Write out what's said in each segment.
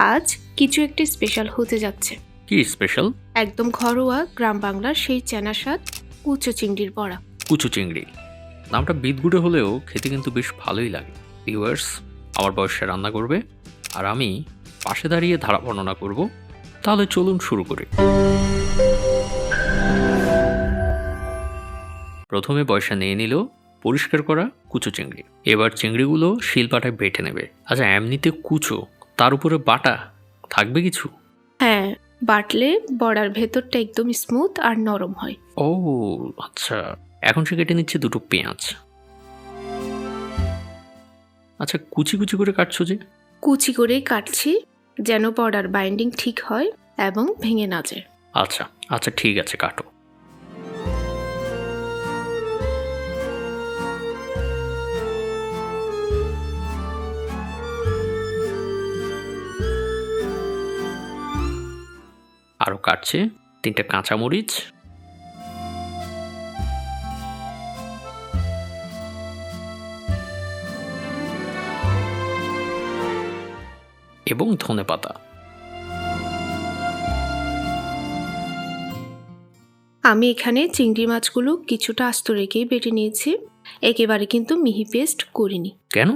আজ কিছু একটি স্পেশাল হতে যাচ্ছে। কি স্পেশাল? একদম ঘরোয়া গ্রাম বাংলার সেই চেনা স্বাদ কুচো চিংড়ির বড়া। কুচো চিংড়ি নামটা বিদগুড়ে হলেও খেতে কিন্তু বেশ ভালোই লাগে। ভিউয়ার্স, আমার বয়সে রান্না করবে আর আমি পাশে দাঁড়িয়ে ধারা বর্ণনা করব। তাহলে চলুন শুরু করি। প্রথমে বয়সা নিয়ে নিল পরিষ্কার করা কুচো চিংড়ি। এবার চিংড়িগুলো শিলপাটায় বেটে নেবে। আচ্ছা, এমনিতে কুচো, তার উপরে বাটা, থাকবে কিছু? হ্যাঁ, বাটলে বড়ার ভেতরটা একদম স্মুথ আর নরম হয়। ও আচ্ছা, এখন সে কেটে নিচ্ছে দুটো পেঁয়াজ। আচ্ছা, কুচি কুচি করে কাটছো যে? কুচি করেই কাটছি, যেন বড়ার বাইন্ডিং ঠিক হয় এবং ভেঙে না যায়। আচ্ছা আচ্ছা, ঠিক আছে, কাটো। আরও কাটছে 3টে কাঁচামরিচ, এবং ধনেপাতা। আমি এখানে চিংড়ি মাছগুলো কিছুটা আস্ত রেখেই বেটে নিয়েছি, একেবারে কিন্তু মিহি পেস্ট করিনি। কেন?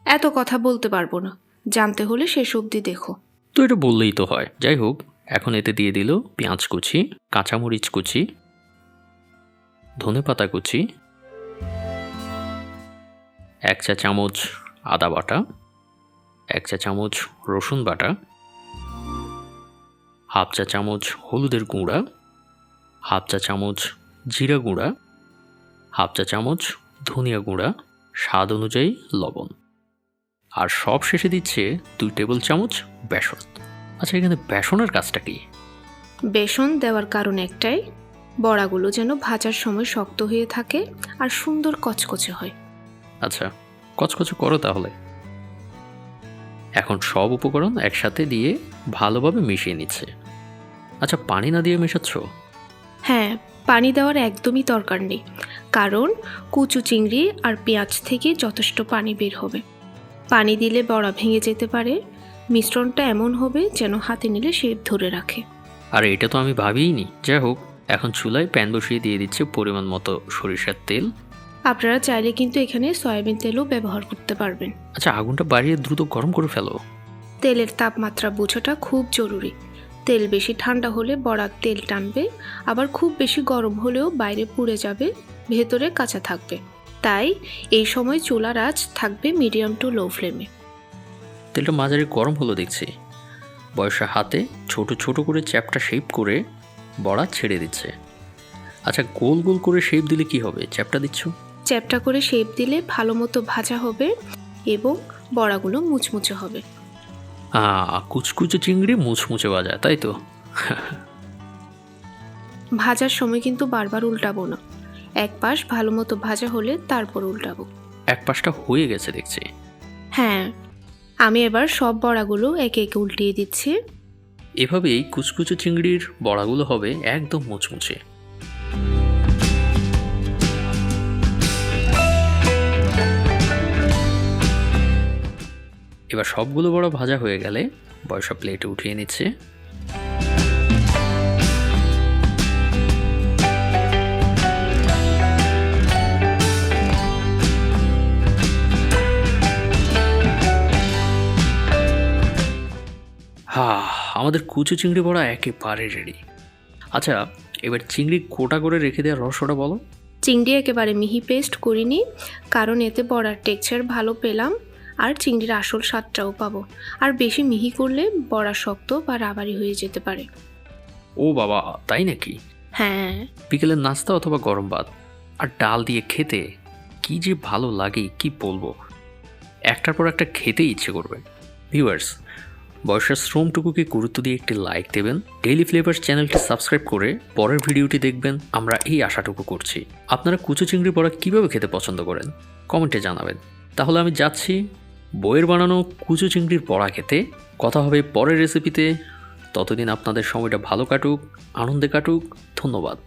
এত কথা বলতে পারবো না, জানতে হলে শেষ অবধি দেখো। তো এটা বললেই তো হয়। যাই হোক, এখন এতে দিয়ে দিল পেঁয়াজ কুচি, কাঁচামরিচ কুচি, ধনেপাতা কুচি, 1 চা চামচ আদা বাটা, 1 চা চামচ রসুন বাটা, 1/2 চা চামচ হলুদের গুঁড়া, 1/2 চা চামচ জিরা গুঁড়া, 1/2 চা চামচ ধনিয়া গুঁড়া, স্বাদ অনুযায়ী লবণ, আর সব শেষে দিচ্ছে 2 টেবিল চামচ বেসন। আচ্ছা, এখানে বেসনের কাজটা কি? বেসন দেওয়ার কারণ একটাই, বড়াগুলো যেন ভাজার সময় শক্ত হয়ে থাকে আর সুন্দর কচকচে হয়। আচ্ছা, কচকচে করো তাহলে। এখন সব উপকরণ একসাথে দিয়ে ভালোভাবে মিশিয়ে নিচ্ছে। আচ্ছা, পানি না দিয়ে মেশাচ্ছ? হ্যাঁ, পানি দেওয়ার একদমই দরকার নেই, কারণ কুচু চিংড়ি আর পেঁয়াজ থেকে যথেষ্ট পানি বের হবে। পানি দিলে বড়া ভেঙে যেতে পারে। মিশ্রণটা এমন হবে যেন হাতে নিলে শেপ ধরে রাখে। আর এটা তো আমি ভাবিইনি। যাই হোক, এখন চুলায় প্যান বসিয়ে দিয়ে দিচ্ছে পরিমাণ মতো সরিষার তেল। আপনারা চাইলে কিন্তু এখানে সয়াবিন তেলও ব্যবহার করতে পারবেন। আচ্ছা, আগুনটা বাড়িয়ে দ্রুত গরম করে ফেলো। তেলের তাপমাত্রা বোঝাটা খুব জরুরি। তেল বেশি ঠান্ডা হলে বড়ার তেল টানবে, আবার খুব বেশি গরম হলেও বাইরে পুড়ে যাবে, ভেতরে কাঁচা থাকবে। তাই এই সময় চুলার আঁচ থাকবে মিডিয়াম টু লো ফ্লেমে। তেলটা মাঝারি গরম হলো দেখছি। বয়সা হাতে ছোট ছোট করে চ্যাপটা শেপ করে বড়া ছেড়ে দিচ্ছে। আচ্ছা, গোল গোল করে শেপ দিলে কি হবে? চ্যাপটা দিচ্ছ? চ্যাপটা করে শেপ দিলে ভালো মতো ভাজা হবে এবং বড়াগুলো মুচমুচে হবে। কুচকুচে চিংড়ি মুচমুচে ভাজা, তাই তো? ভাজার সময় কিন্তু বারবার উল্টাবো না, এক পাশ ভালো মতো ভাজা হলে তারপর উল্টাবো। এক পাশটা হয়ে গেছে দেখছি। হ্যাঁ, আমি এবার সব বড়াগুলো একে একে উল্টিয়ে দিচ্ছি। এভাবেই কুচকুচে চিংড়ির বড়াগুলো হবে একদম মুচমুচে। এবার সবগুলো বড়া ভাজা হয়ে গেলে বয়সা প্লেটে উঠিয়ে নিচ্ছে। আমাদের কুচো চিংড়ি বড়া একেবারে রেডি। আচ্ছা, এবার চিংড়ি কোটা করে রেখে দেওয়ার রহস্যটা বলো। চিংড়ি একেবারে মিহি পেস্ট করিনি, কারণ এতে বড়ার টেক্সচার ভালো পেলাম আর চিংড়ির আসল স্বাদটাও পাবো। আর বেশি মিহি করলে বড়া শক্ত বা রাবারি হয়ে যেতে পারে। ও বাবা, তাই নাকি? হ্যাঁ, বিকেলের নাস্তা অথবা গরম ভাত আর ডাল দিয়ে খেতে কি যে ভালো লাগে কি বলবো। একটার পর একটা খেতে ইচ্ছে করবে। ভিউয়ার্স, বয়সের শ্রমটুকুকে গুরুত্ব দিয়ে একটি লাইক দেবেন, ডেইলি ফ্লেভার্স চ্যানেলটি সাবস্ক্রাইব করে পরের ভিডিওটি দেখবেন। আমরা এই আশাটুকু করছি। আপনারা কুচো চিংড়ি বড়া কীভাবে খেতে পছন্দ করেন কমেন্টে জানাবেন। তাহলে আমি যাচ্ছি বইয়ের বানানো কুচো চিংড়ির বড়া খেতে। কথা হবে পরের রেসিপিতে। ততদিন আপনাদের সময়টা ভালো কাটুক, আনন্দে কাটুক। ধন্যবাদ।